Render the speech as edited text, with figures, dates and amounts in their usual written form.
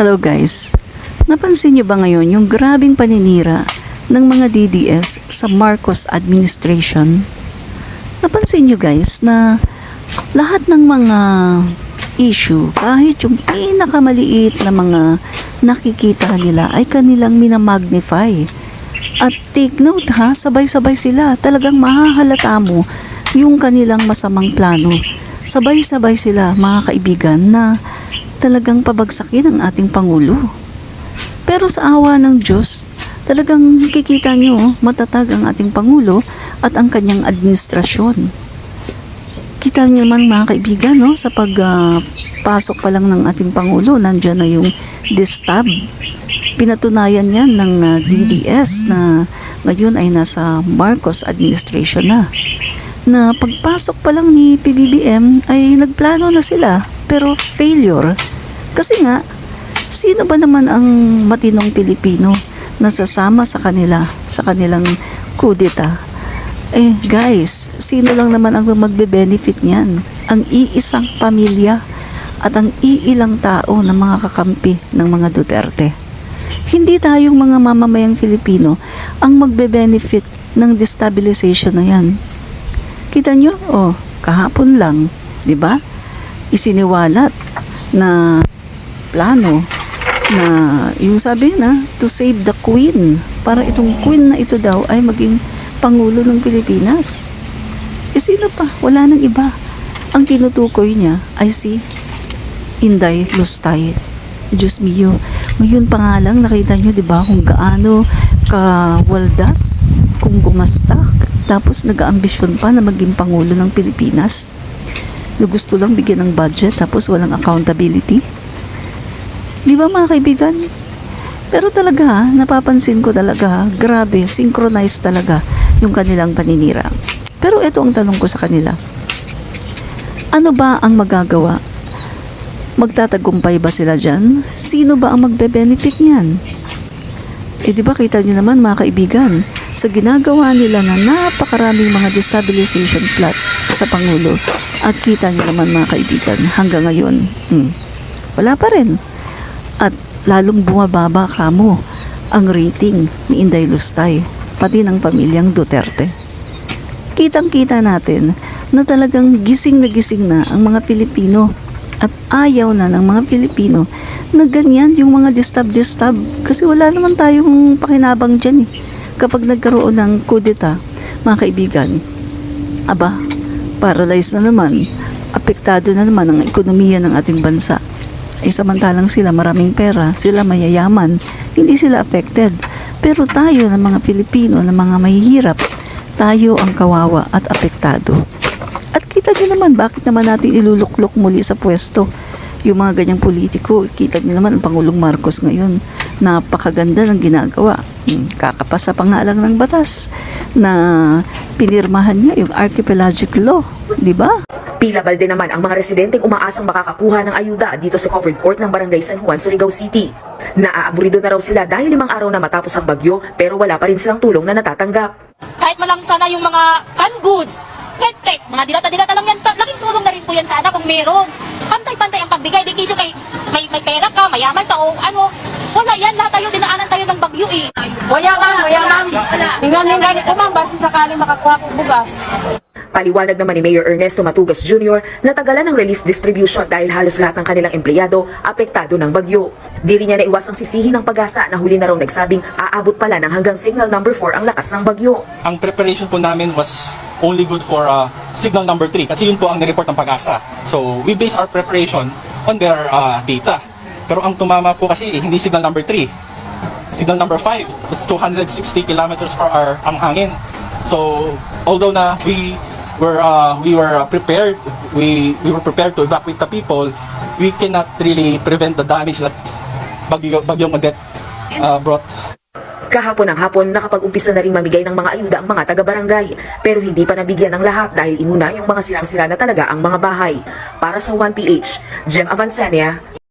Hello guys, napansin niyo ba ngayon yung grabing paninira ng mga DDS sa Marcos administration? Napansin niyo guys na lahat ng mga issue, kahit yung pinakamaliit na mga nakikita nila ay kanilang minamagnify. At take note ha, sabay-sabay sila, talagang mahahalata mo yung kanilang masamang plano. Sabay-sabay sila mga kaibigan na talagang pabagsakin ang ating Pangulo. Pero sa awa ng Diyos, talagang kikita nyo matatag ang ating Pangulo at ang kanyang administrasyon. Kita nyo naman mga kaibigan, no? Sa pagpasok pa lang ng ating Pangulo, nandyan na yung distab. Pinatunayan yan ng DDS na ngayon ay nasa Marcos administration na pagpasok pa lang ni PBBM ay nagplano na sila pero failure. Kasi nga, sino ba naman ang matinong Pilipino na sasama sa kanila, sa kanilang kudeta? Guys, sino lang naman ang magbe-benefit niyan? Ang iisang pamilya at ang iilang tao na mga kakampi ng mga Duterte. Hindi tayong mga mamamayang Filipino ang magbe-benefit ng destabilization na yan. Kita nyo? Kahapon lang, di ba? Isiniwalat na plano na yung sabi na to save the queen, para itong queen na ito daw ay maging Pangulo ng Pilipinas. Sino pa? Wala nang iba. Ang tinutukoy niya ay si Inday Lustay. Diyos mio, ngayon pa nga lang nakita nyo diba kung gaano kawaldas, kung gumasta, tapos nag-aambisyon pa na maging Pangulo ng Pilipinas, na gusto lang bigyan ng budget tapos walang accountability. Di ba mga kaibigan? Pero talaga, napapansin ko talaga, grabe, synchronized talaga yung kanilang paninira. Pero ito ang tanong ko sa kanila. Ano ba ang magagawa? Magtatagumpay ba sila dyan? Sino ba ang magbe-benefit niyan? Di ba kita nyo naman mga kaibigan, sa ginagawa nila na napakaraming mga destabilization plot sa Pangulo, at kita nyo naman mga kaibigan, hanggang ngayon, wala pa rin. At lalong bumababa kamo ang rating ni Inday Lustay, pati ng pamilyang Duterte. Kitang-kita natin na talagang gising na ang mga Pilipino at ayaw na ng mga Pilipino na ganyan yung mga distab kasi wala naman tayong pakinabang dyan kapag nagkaroon ng kudeta mga kaibigan. Paralyzed na naman, apektado na naman ang ekonomiya ng ating bansa. Samantalang sila maraming pera, sila mayayaman, hindi sila affected. Pero tayo ng mga Pilipino, ng mga mahihirap, tayo ang kawawa at apektado. At kita nyo naman, bakit naman natin iluluklok muli sa pwesto yung mga ganyang politiko? Kita nyo naman ang Pangulong Marcos ngayon, napakaganda ng ginagawa. Kakapasa pa nga lang ng batas na pinirmahan niya yung archipelagic law, di ba? Pila balde naman ang mga residenteng umaasang makakakuha ng ayuda dito sa covered court ng Barangay San Juan, Surigao City. Naaaburido na raw sila dahil 5 araw na matapos ang bagyo pero wala pa rin silang tulong na natatanggap. Kahit malang sana yung mga canned goods, kahit mga dilata-dilata lang yan, laking tulong na rin po yan sana kung meron. Pantay-pantay ang pagbigay, di kisyo kay may pera ka, mayaman ka o ano. Wala yan, lahat tayo, dinaanan tayo ng bagyo Waya ma'am. Hingan-hingan ko ma'am, basta sakaling makakuha kong bugas. Paliwanag naman ni Mayor Ernesto Matugas Jr. na tagalan ng relief distribution dahil halos lahat ng kanilang empleyado apektado ng bagyo. Di rin niya naiwasang sisihin ng Pag-asa na huli na raw nagsabing aabot pala ng hanggang signal number 4 ang lakas ng bagyo. Ang preparation po namin was only good for signal number 3 kasi yun po ang nireport ng Pag-asa. So we base our preparation on their data. Pero ang tumama po kasi hindi signal number 3. Signal number 5, it's 260 kilometers per hour ang hangin. So although na we were prepared, we were prepared to evacuate the people, we cannot really prevent the damage that Bagyong Odette brought. Kahapon ng hapon, nakapag-umpisa na rin mamigay ng mga ayuda ang mga taga-barangay. Pero hindi pa nabigyan ng lahat dahil inuna yung mga silang-sira na talaga ang mga bahay. Para sa 1PH, Jem Avancenia,